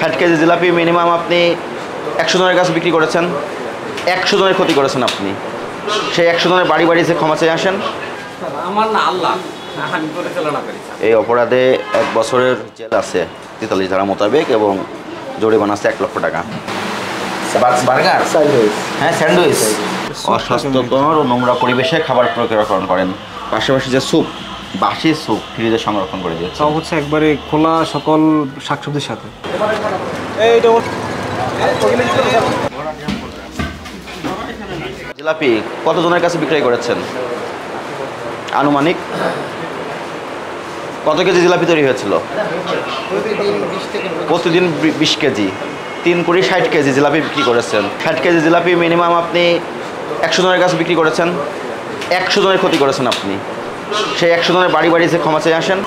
60 KG jalebi minimum আপনি 100 জনের কাছে বিক্রি করেছেন, 100 জনের ক্ষতি করেছেন আপনি। সেই 100 জনের বাড়ি বাড়ি যে ক্ষমা চেয়ে আসেন। আমার না আল্লাহ, আমি পরিচালনা করি। এই অপরাধে 1 বছরের জেল আছে 43 ধারা মোতাবেক এবং জরিমানা আছে 1 লক্ষ টাকা। বার্গার, হ্যাঁ স্যান্ডউইচ, অস্বাস্থ্যকর ও নোংরা পরিবেশে খাবার প্রক্রিয়াকরণ করেন। পাশাপাশি যে স্যুপ, বাসি স্যুপ ফ্রিজে সংরক্ষণ করে দিয়েছে। সব হচ্ছে একবারে খোলা সকল শাকসবজির সাথে। জিলাপি কতজনের কাছে বিক্রয় করেছেন আনুমানিক? কত কেজি জিলাপি তৈরি হয়েছিল? প্রতিদিন 20 কেজি, 3 কোটি 60 কেজি জিলাপি বিক্রি করেছেন। 60 কেজি জিলাপি মিনিমাম আপনি 100 জনের কাছে বিক্রি করেছেন, 100 জনের ক্ষতি করেছেন আপনি। সেই 100 জনের বাড়ি বাড়ি যে ক্ষমা চেয়ে আসেন।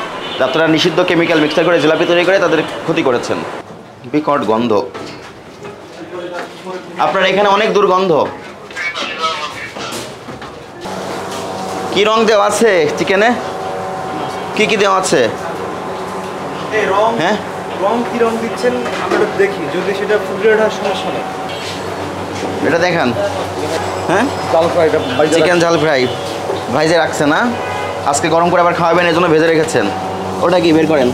আপনারা নিষিদ্ধ কেমিক্যাল মিক্সার করে জিলাপি তৈরি করে তাদের ক্ষতি করেছেন। বিকট গন্ধ, আপনার এখানে অনেক দুর্গন্ধ। কি রং দেওয়া আছে চিকেনে? কি কি দেওয়া আছে? হ্যাঁ, রং কি রং দিচ্ছেন আমরা দেখি, যদি সেটা ফুড গ্রেড হয় সমস্যা নেই। এটা দেখান। হ্যাঁ, জাল ফ্রাই, চিকেন ঝাল ফ্রাই ভাইজে রাখছে না? আজকে গরম করে আবার খাওয়াবেন, এই জন্য ভেজে রেখেছেন। ওটা কি বের করেন?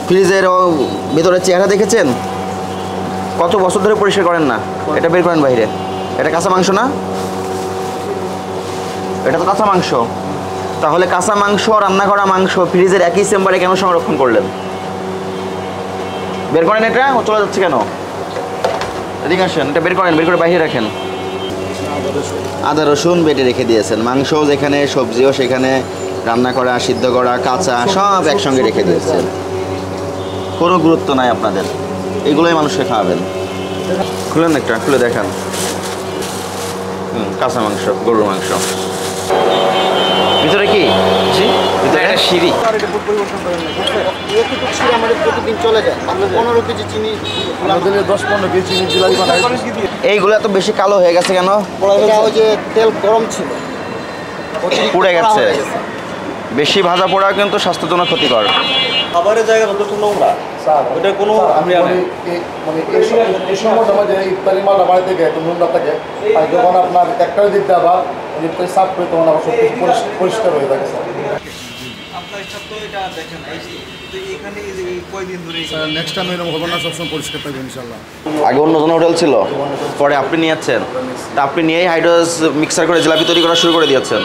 ফ্রিজের ভিতরে চেহারা দেখেছেন? কত বছর ধরে পরিষ্কার করেন না? এটা বের করেন বাইরে। এটা কাঁচা মাংস না? এটা তো কাঁচা মাংস। তাহলে কাঁচা মাংস, রান্না করা মাংস ফ্রিজের একই চেম্বারে কেন সংরক্ষণ করলেন? বের করেন এটা। ও চলে যাচ্ছে কেন? এদিকে আসেন, এটা বের করেন, বের করে বাইরে রাখেন। আদা রসুন বেটে রেখে দিয়েছেন। মাংস যেখানে, সবজিও সেখানে, রান্না করা, সিদ্ধ করা, কাঁচা সব একসঙ্গে রেখে দিয়েছেন। কোনো গুরুত্ব নাই আপনাদের। এগুলোই মানুষকে খাওয়াবেন। খুলেন একটা, খুলে দেখান। কাঁচা মাংস, গরুর মাংস। ভিতরে কি? ভিতরে একটা সিঁড়ি। প্রতিদিন চলে যায় 15 কেজি চিনি, 10-15 কেজি চিনি জিলাপি বানাই। এইগুলো এত বেশি কালো হয়ে গেছে কেন? ওই যে তেল গরম ছিল, পুড়ে গেছে। বেশি ভাজা পোড়া কিন্তু স্বাস্থ্যের জন্য ক্ষতিকর। খাবারের জায়গা যথেষ্ট নোংরা, ওটা কোনো মানে এই সময়টা আমাদের ইফতারি মাল বাড়িতে গিয়ে একটু নোংরা থাকে, আর যখন আপনার একটাই দিক দিয়ে আবার ইফতারি সাফ করে তখন আবার সব কিছু পরিষ্কার হয়ে থাকে। আপনার ইচ্ছা তো এটা দেখেন, এখানে কয়দিন ধরে নেক্সট টাইম এরকম হবে না, সবসময় পরিষ্কার থাকবে ইনশাল্লাহ। আগে অন্য জন হোটেল ছিল, পরে আপনি নিয়েছেন। তা আপনি নিয়েই হাইড্রোজ মিক্সার করে জিলাপি তৈরি করা শুরু করে দিয়েছেন।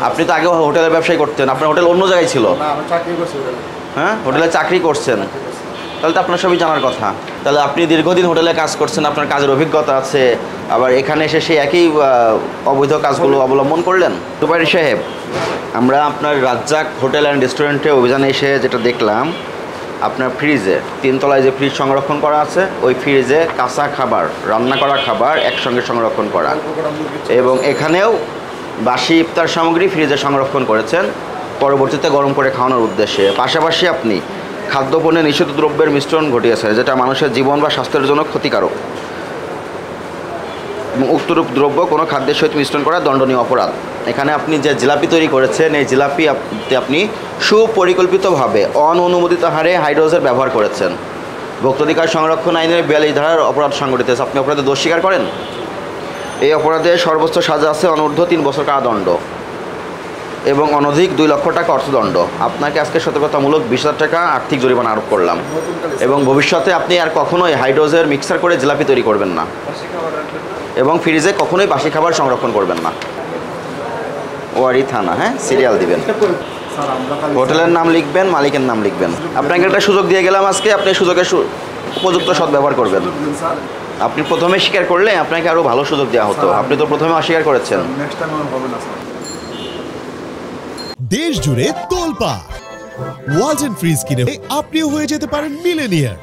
আপনি তো আগে হোটেলের ব্যবসায় করতেন, আপনার হোটেল অন্য জায়গায় ছিল। হ্যাঁ, হোটেলে চাকরি করছেন, তাহলে তো আপনার সবই জানার কথা। তাহলে আপনি দীর্ঘদিন হোটেলে কাজ করছেন, আপনার কাজের অভিজ্ঞতা আছে, আবার এখানে এসে সেই একই অবৈধ কাজগুলো অবলম্বন করলেন। সুপারি সাহেব, আমরা আপনার রাজ্জাক হোটেল অ্যান্ড রেস্টুরেন্টে অভিযানে এসে যেটা দেখলাম, আপনার ফ্রিজে 3 তলায় যে ফ্রিজ সংরক্ষণ করা আছে, ওই ফ্রিজে কাঁচা খাবার, রান্না করা খাবার একসঙ্গে সংরক্ষণ করা, এবং এখানেও বাসি ইফতার সামগ্রী ফ্রিজে সংরক্ষণ করেছেন পরবর্তীতে গরম করে খাওয়ানোর উদ্দেশ্যে। পাশাপাশি আপনি খাদ্যপণ্যে নিষিদ্ধ দ্রব্যের মিশ্রণ ঘটিয়েছেন, যেটা মানুষের জীবন বা স্বাস্থ্যের জন্য ক্ষতিকারক, এবং উক্তরূপ দ্রব্য কোনো খাদ্যের সহিত মিশ্রণ করা দণ্ডনীয় অপরাধ। এখানে আপনি যে জিলাপি তৈরি করেছেন, এই জিলাপি আপনি সুপরিকল্পিতভাবে অননুমোদিত হারে হাইড্রোজের ব্যবহার করেছেন। ভোক্তাধিকার সংরক্ষণ আইনের 42 ধারার অপরাধ সংগঠিত হয়েছে। আপনি অপরাধে দোষ স্বীকার করেন? এই অপরাধে সর্বোচ্চ সাজা আছে অনূর্ধ্ব 3 বছর কারাদণ্ড এবং অনধিক 2 লক্ষ টাকা অর্থদণ্ড। আপনাকে আজকে সতর্কতামূলক 20,000 টাকা আর্থিক জরিমানা আরোপ করলাম, এবং ভবিষ্যতে আপনি আর কখনোই হাইড্রোজের মিক্সার করে জিলাপি তৈরি করবেন না, এবং ফ্রিজে কখনোই বাসি খাবার সংরক্ষণ করবেন না। ওয়ারি থানা, হ্যাঁ, সিরিয়াল দিবেন, হোটেলের নাম লিখবেন, মালিকের নাম লিখবেন। আপনাকে একটা সুযোগ দিয়ে গেলাম আজকে, আপনি সুযোগের উপযুক্ত সদ্ব্যবহার করবেন। আপনি প্রথমে স্বীকার করলে আপনাকে আরও ভালো সুযোগ দেওয়া হতো। আপনি তো প্রথমে অস্বীকার করেছেন। দেশ জুড়ে তোলপা ওয়ালটন ফ্রিজ কিনে আপনিও হয়ে যেতে পারেন মিলেনিয়ার।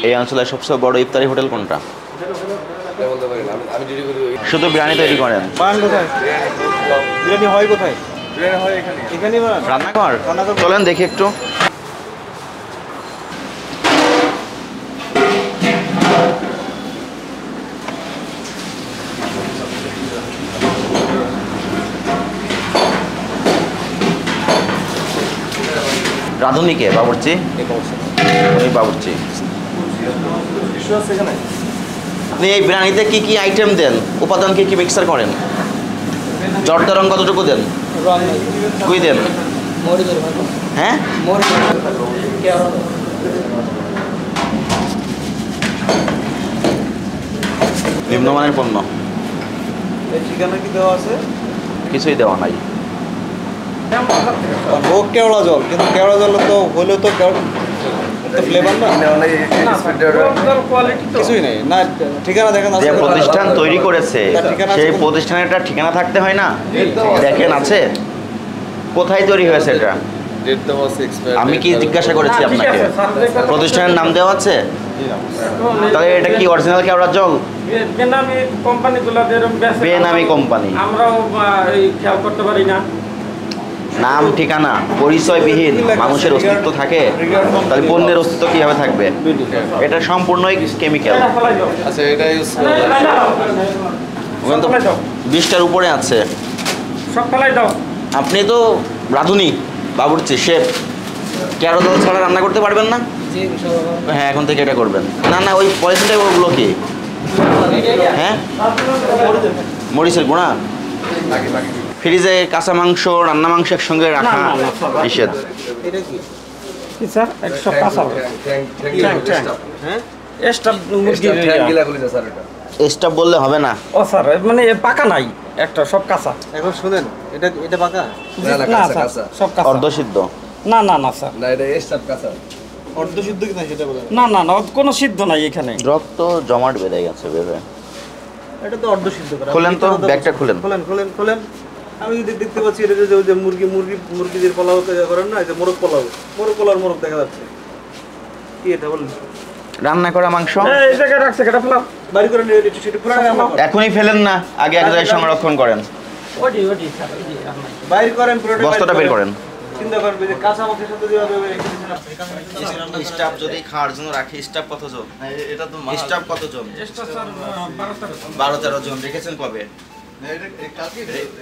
এই অঞ্চলের সবচেয়ে বড় ইফতারি হোটেল কোনটা? শুধু বিরিয়ানি তৈরি করেন? বিরিয়ানি হয় কোথায়? বিরিয়ানি হয় এখানে, এখানেই রান্নাঘর। চলেন দেখি একটু। রাঁধুনিকে বাবুর্চি, উনি বাবুর্চি। আপনি এই বিরিয়ানিতে কি কি আইটেম দেন, উপাদান কি কি মিক্সার করেন? জর্দা রং কতটুকু দেন, কুই দেন? হ্যাঁ, নিম্নমানের পণ্য, ঠিকানা কি দেওয়া আছে? কিছুই দেওয়া নাই। ও কেওড়া জল, কিন্তু কেওড়া জল তো হলেও তো ফ্লেভার না, কিছুই নেই। না ঠিকানা দেখেন, যে প্রতিষ্ঠান তৈরি করেছে সেই প্রতিষ্ঠানের একটা ঠিকানা থাকতে হয় না? দেখেন আছে, কোথায় তৈরি হয়েছে এটা? আমি কি জিজ্ঞাসা করেছি আপনাকে? প্রতিষ্ঠানের নাম দেওয়া আছে? তাহলে এটা কি অরিজিনাল কেওড়া জল? বেনামি কোম্পানিগুলো বেনামি কোম্পানি, আমরাও এই খেয়াল করতে পারি না। নাম ঠিকানা পরিচয়বিহীন মানুষের অস্তিত্ব থাকে, তাহলে পণ্যের অস্তিত্ব কিভাবে থাকবে? এটা সম্পূর্ণই কেমিক্যাল। আচ্ছা, এটা ইউজ ওখানে তো 20টার উপরে আছে। সব ফেলাই দাও। আপনি তো রাঁধুনি, বাবুর্চি, শেফ, কেওড়া জল ছাড়া রান্না করতে পারবেন না? হ্যাঁ, এখন থেকে এটা করবেন। না না, ওই পলিথিনটা ওগুলো কি? হ্যাঁ, মরিচের গুঁড়া। ফ্রিজে কাঁচা মাংস, রান্না মাংস একসঙ্গে রাখা নিষেধ। কি স্যার? এটা সব কাঁচা। হ্যাঁ, স্টাফ মুরগি স্টাফ বললে হবে না। ও স্যার, মানে পাকা নাই, একটা সব কাঁচা। এখন শুনেন, এটা পাকা না স্যার, সব কাঁচা। অর্ধসিদ্ধ? না না না স্যার, না, এটা স্টাফ কাঁচা। অর্ধ সিদ্ধ কি না সেটা বলেন। না না না, কোনো সিদ্ধ নাই এখানে। রক্ত জমাট বেঁধে গেছে ভেবে। এটা তো অর্ধ সিদ্ধ করা। খোলেন তো, ব্যাগটা খোলেন। খোলেন। আমি যদি দেখতে পাচ্ছি এটা যে মুরগি যে পোলাও করেন না, এই যে মোরগ পোলাওর দেখা যাচ্ছে। কি এটা বলেন? রান্না করা মাংস এই জায়গায় রাখছে, কেটে ফেলাও। বাড়ি করে নিয়ে সেটা পুরো এখনই ফেলেন না, আগে এক জায়গায় সংরক্ষণ করেন। ওডি স্যার, ওডি রান্না। বাইর করেন, পুরোটা বস্তাটা বের করেন। চিন্তা করবেন যে কাঁচা মাংসের সাথে যেভাবে রেখে দিয়েছেন আপনি। স্টাফ যদি খাওয়ার জন্য রাখি, স্টাফ কতজন? এটা তো স্টাফ কতজন? এটা স্যার 12-13 জন। রেখেছেন কবে?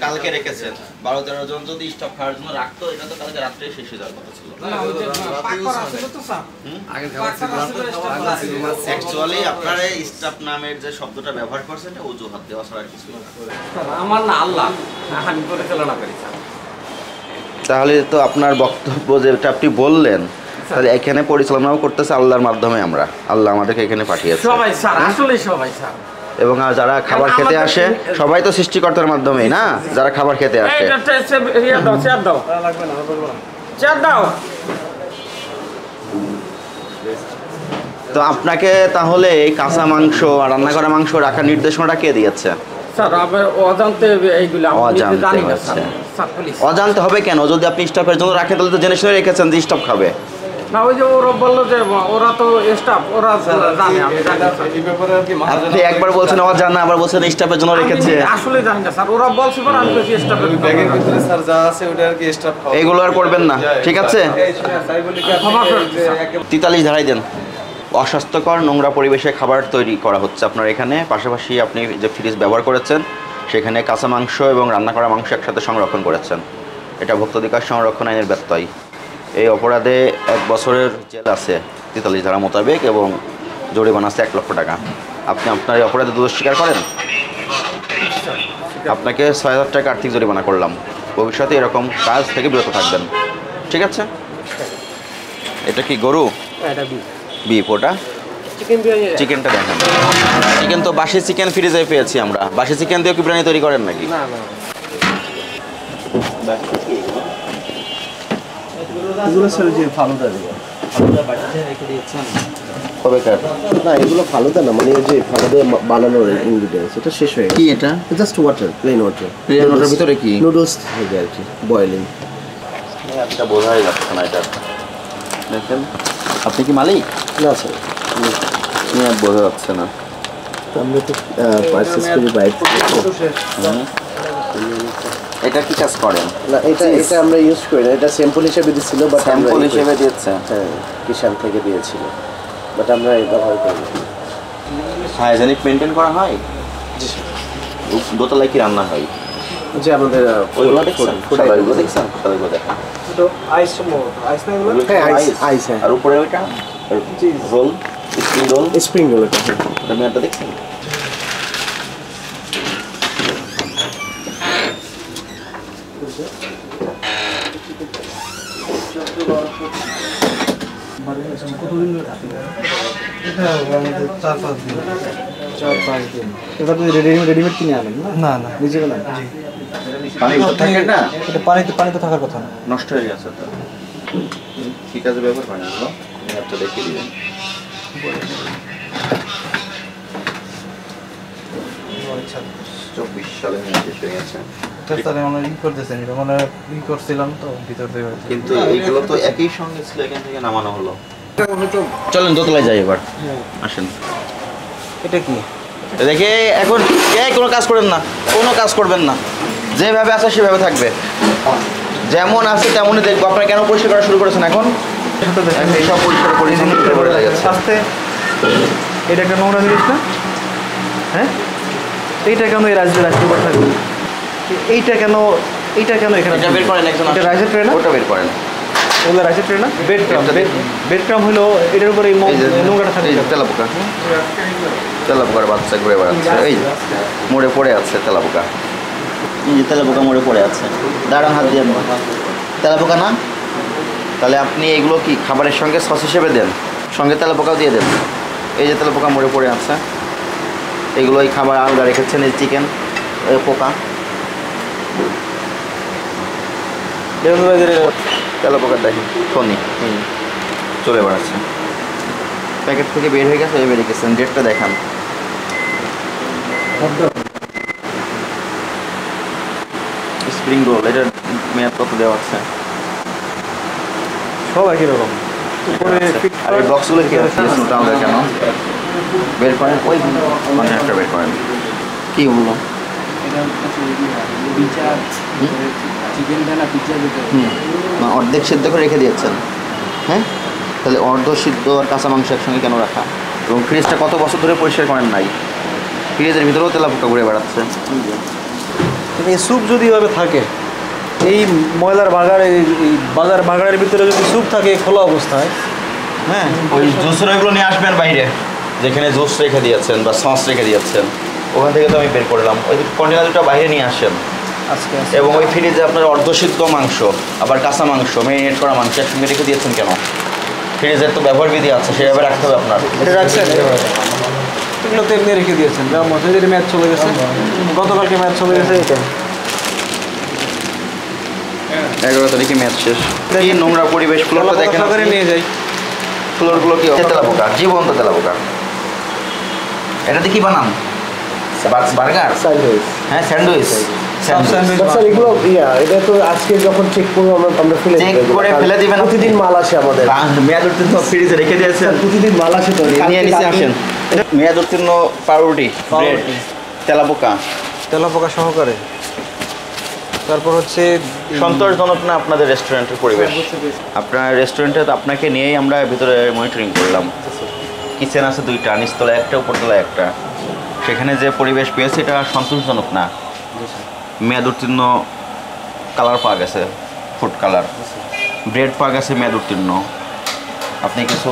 কালকে রেখেছেন। 12-13 জন যদি স্টাফ খাওয়ার জন্য রাখতো, এটা তো কালকে রাত্রে শেষ হয়ে যাওয়ার কথা ছিল। অ্যাকচুয়ালি আপনারা স্টাফ নামের যে শব্দটা ব্যবহার করছেন এটা অজুহাত দেওয়া ছাড়া আর কিছু না। আমার না আল্লাহ, আমি পরিচালনা করি স্যার। তাহলে তো আপনার বক্তব্য যেটা আপনি বললেন, তাহলে এখানে পরিচালনাও করতেছে আল্লাহর মাধ্যমে। আল্লাহ আমাদেরকে এখানে পাঠিয়েছে। সবাই স্যার, আসলে সবাই স্যার। এবং যারা খাবার খেতে আসে সবাই তো সৃষ্টিকর্তার মাধ্যমেই না, যারা খাবার খেতে আসে। চেয়ার দাও। তো আপনাকে তাহলে এই কাঁচা মাংস আর রান্না করা মাংস রাখার নির্দেশনাটা কে দিয়েছে? স্যার আমার অজান্তে এইগুলো আমি অজান্তে জানি না হচ্ছে। Sir, please. অজান্তে হবে কেন? যদি আপনি স্টাফের জন্য রাখেন তাহলে তো জেনে শুনে রেখেছেন যে স্টাফ খাবে। না, ওই যে ওরা বললো যে ওরা তো স্টাফ, ওরা জানে, আমি জানি না স্যার। এই ব্যাপারে আর কি আপনি একবার বলছেন অজানা, আবার বলছেন স্টাফের জন্য রেখেছে। আমি আসলে জানি না স্যার, ওরা বলছে পরে আমি বলছি স্টাফের ব্যাগের ভিতরে স্যার যা আছে ওটা আর কি স্টাফ খাওয়া। এইগুলো আর করবেন না, ঠিক আছে? তাই বলি কি ক্ষমা আপনি করুন, যে স্যার। একেবারে 43 ধারাই দেন। অস্বাস্থ্যকর নোংরা পরিবেশে খাবার তৈরি করা হচ্ছে আপনার এখানে। পাশাপাশি আপনি যে ফ্রিজ ব্যবহার করেছেন সেখানে কাঁচা মাংস এবং রান্না করা মাংস একসাথে সংরক্ষণ করেছেন। এটা ভোক্তাধিকার সংরক্ষণ আইনের ব্যত্যয়। এই অপরাধে 1 বছরের জেল আছে 43 ধারা মোতাবেক এবং জরিমানা আছে 1 লক্ষ টাকা। আপনি আপনার এই অপরাধে দোষ স্বীকার করেন? আপনাকে 6,000 টাকা আর্থিক জরিমানা করলাম। ভবিষ্যতে এরকম কাজ থেকে বিরত থাকবেন, ঠিক আছে? এটা কি গরু? এটা বিফ। ওটা চিকেন বিরিয়ানি। চিকেনটা দেখেন। চিকেন তো বাসি চিকেন ফ্রিজে পেয়েছি আমরা। বাসি চিকেন দিয়েও কি বিরিয়ানি তৈরি করেন নাকি? না না, এগুলো স্যার যে ফালুদা দিয়ে কবেকার? না, এগুলো ফালুদা না, মানে ওই যে ফালুদা বানানোর ইনগ্রিডিয়েন্টস, এটা শেষ হয়ে গেছে। কি এটা? Just water, plain water. Plain water ভিতরে কি? নুডলস থাকে আর কি, বয়েলিং। এটা বোঝাই যাচ্ছে না। এটা দেখেন, আপনি কি মালিক? না স্যার, বোঝা যাচ্ছে না। তো আমরা তো পারচেস করি বাইরে থেকে। এটা কি কাজ করেন? না, এটা আমরা ইউজ করি না, এটা স্যাম্পল হিসেবে দিচ্ছিল, বাট স্যাম্পল হিসেবে দিচ্ছে। হ্যাঁ, কিষান থেকে দিয়েছিল, বাট আমরা ব্যবহার করি না। হাইজেনিক মেনটেন করা হয়? জি স্যার। দোতলায় কি রান্না হয়? যে আমাদের ওইগুলো দেখছেন? সবাইগুলো দেখছেন? সবাইগুলো দেখেন। ছোট আইস সম্ভবত আইস না এগুলো হ্যাঁ আইস হ্যাঁ আর উপরে ওইটা role spring roll spring roll এটা এটা মেয়াদটা দেখছেন? কতদিন এটা 4-5 দিন 4-5 দিন এটা তো রেডিমেড কিনে আনেন না না নিজে বানান পানি তো থাকে না, এটা পানিতে থাকার কথা না নষ্ট হয়ে গেছে তো। ঠিক আছে, ব্যবহার করেন এগুলো, মেয়াদটা দেখিয়ে দিবেন। আচ্ছা 24 সালে মেয়াদ শেষ হয়ে গেছে, তাহলে আমরা করতেছেন এটা মানে করছিলাম তো ভিতর থেকে কিন্তু এইগুলো তো একই সঙ্গে ছিল, এখান থেকে নামানো হলো। চলেন দোতলায় যাই এবার, আসেন। এটা কি দেখে এখন কোনো কাজ করেন না, কোনো কাজ করবেন না, যেভাবে আছে সেভাবে থাকবে, যেমন আছে তেমনই দেখবো। আপনারা কেন পরিষ্কার করা শুরু করেছেন এখন? সব পরিষ্কার করে গেছে। আস্তে এটা একটা নোংরা জিনিস না, হ্যাঁ এইটা কেন এই রাজনীতি উপর থাকবে, এইটা কেন এখানে এটা বের করেন একজন, এটা রাইসের ট্রে না, ওটা বের করেন। ওগুলো রাইসের ট্রে না, বেড ক্রাম হলো এটার উপরে এই নোংরাটা থাকে। তেলাপোকার বাচ্চা ঘুরে বেড়াচ্ছে, এই মরে পড়ে আছে তেলাপোকা, এই যে তেলাপোকা মরে পড়ে আছে। দাঁড়ান, হাত দিয়ে তেলাপোকা না, তাহলে আপনি এগুলো কি খাবারের সঙ্গে সস হিসেবে দেন, সঙ্গে তেলাপোকাও দিয়ে দেন। এই যে তেলাপোকা মরে পড়ে আছে, এগুলো এই খাবার আলাদা রেখেছেন। এই চিকেন পোকা, তেলাপোকার দেখেন ফনি চলে বেড়াচ্ছে, প্যাকেট থেকে বের হয়ে গেছে, বেরিয়ে গেছেন। ডেটটা দেখান। স্প্রিং রোল, এটার মেয়াদ কত দেওয়া আছে? সব একই রকম। আর এই বক্সগুলো কি আছে? আমাদের কেন বের করেন, ওই মানে একটা বের করেন। কি বললো? অর্ধেক সিদ্ধ করে রেখে দিয়েছেন, হ্যাঁ? তাহলে অর্ধ সিদ্ধ আর কাঁচা মাংস একসঙ্গে কেন রাখা? এবং ফ্রিজটা কত বছর ধরে পরিষ্কার করেন নাই? ফ্রিজের ভিতরেও তেলাপোকা ঘুরে বেড়াচ্ছে। এই স্যুপ যদি এভাবে থাকে, এই ময়লার বাজার বাগানের ভিতরে যদি স্যুপ থাকে খোলা অবস্থায়, হ্যাঁ ওই জুসের ওইগুলো নিয়ে আসবেন বাইরে, যেখানে জুস রেখে দিয়েছেন বা সস রেখে দিয়েছেন, ওখান থেকে তো আমি বের করলাম। ওই কন্টেনার দুটো বাইরে নিয়ে আসেন, আজকে এবং ওই ফ্রিজে আপনার অর্ধসিদ্ধ মাংস আবার কাঁচা মাংস, মেরিনেট করা মাংস একসঙ্গে রেখে দিয়েছেন কেন? ফ্রিজের তো ব্যবহার বিধি আছে, সেভাবে রাখতে হবে আপনার। এটা রাখছেন, এগুলো তো এমনি রেখে দিয়েছেন, যেমন মশারির ম্যাচ চলে গেছে, গতকালকে ম্যাচ চলে গেছে, এটা 11 তারিখে ম্যাচ শেষ। কি নোংরা পরিবেশ, ফ্লোরটা দেখেন, সহকারে নিয়ে যাই। ফ্লোরগুলো কি তেলাপোকা, জীবন্ত তেলাপোকা। এটাতে কি বানান? বার্গার, হ্যাঁ স্যান্ডউইচ। স্যার এগুলো এটা তো আজকে যখন চেক করবো আমরা ফেলে চেক করে ফেলে দিবেন। প্রতিদিন মাল আসে আমাদের, মেয়াদ উত্তীর্ণ ফ্রিজে রেখে দিয়েছেন, প্রতিদিন মাল আসে তো নিয়ে নিচে আসেন। মেয়াদ উত্তীর্ণ পাউরুটি, ব্রেড, তেলাপোকা। তেলাপোকা সহকারে। তারপর হচ্ছে সন্তোষজনক না আপনাদের রেস্টুরেন্টের পরিবেশ? আপনার রেস্টুরেন্টে তো আপনাকে নিয়েই আমরা ভিতরে মনিটরিং করলাম। কিচেন আছে 2টা, নিচতলায় একটা, উপরতলায় একটা। সেখানে যে পরিবেশ পেয়েছে এটা সন্তোষজনক না। মেয়াদ উত্তীর্ণ কালার পাওয়া গেছে, ফুড কালার। ব্রেড পাওয়া গেছে মেয়াদ উত্তীর্ণ। আপনি কিছু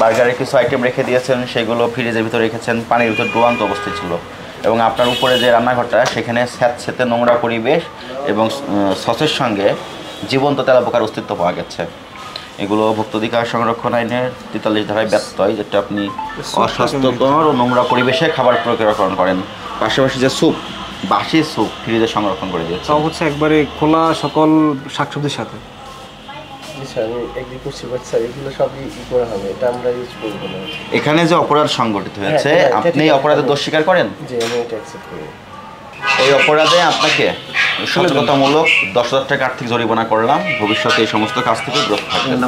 বার্গারের কিছু আইটেম রেখে দিয়েছেন, সেগুলো ফ্রিজের ভিতরে রেখেছেন, পানির ভিতর ডুবান্ত অবস্থায় ছিল। এবং আপনার উপরে যে রান্নাঘরটা, সেখানে স্যাঁতসেঁতে নোংরা পরিবেশ এবং সসের সঙ্গে জীবন্ত তেলাপোকার অস্তিত্ব পাওয়া গেছে। এগুলো ভোক্তাধিকার সংরক্ষণ আইনের 43 ধারায় ব্যত্যয়, যেটা আপনি অস্বাস্থ্যকর ও নোংরা পরিবেশে খাবার প্রক্রিয়াকরণ করেন। পাশাপাশি যে স্যুপ, বাসি স্যুপ ফ্রিজে সংরক্ষণ করে দিয়েছে। সব হচ্ছে একবারে খোলা সকল শাকসবজির সাথে। স্যার আমি এগ্রি করছি, বাট স্যার এগুলো সবই করা হবে, এটা আমরা ইউজ করবো না। এখানে যে অপরাধ সংগঠিত হয়েছে, হ্যাঁ, আপনি এই অপরাধের দোষ স্বীকার করেন? যে আমি এটা অ্যাকসেপ্ট করি। এই অপরাধে আপনাকে সচেতনতামূলক 10,000 টাকা আর্থিক জরিমানা করলাম। ভবিষ্যতে এই সমস্ত কাজ থেকে বিরত থাকবেন।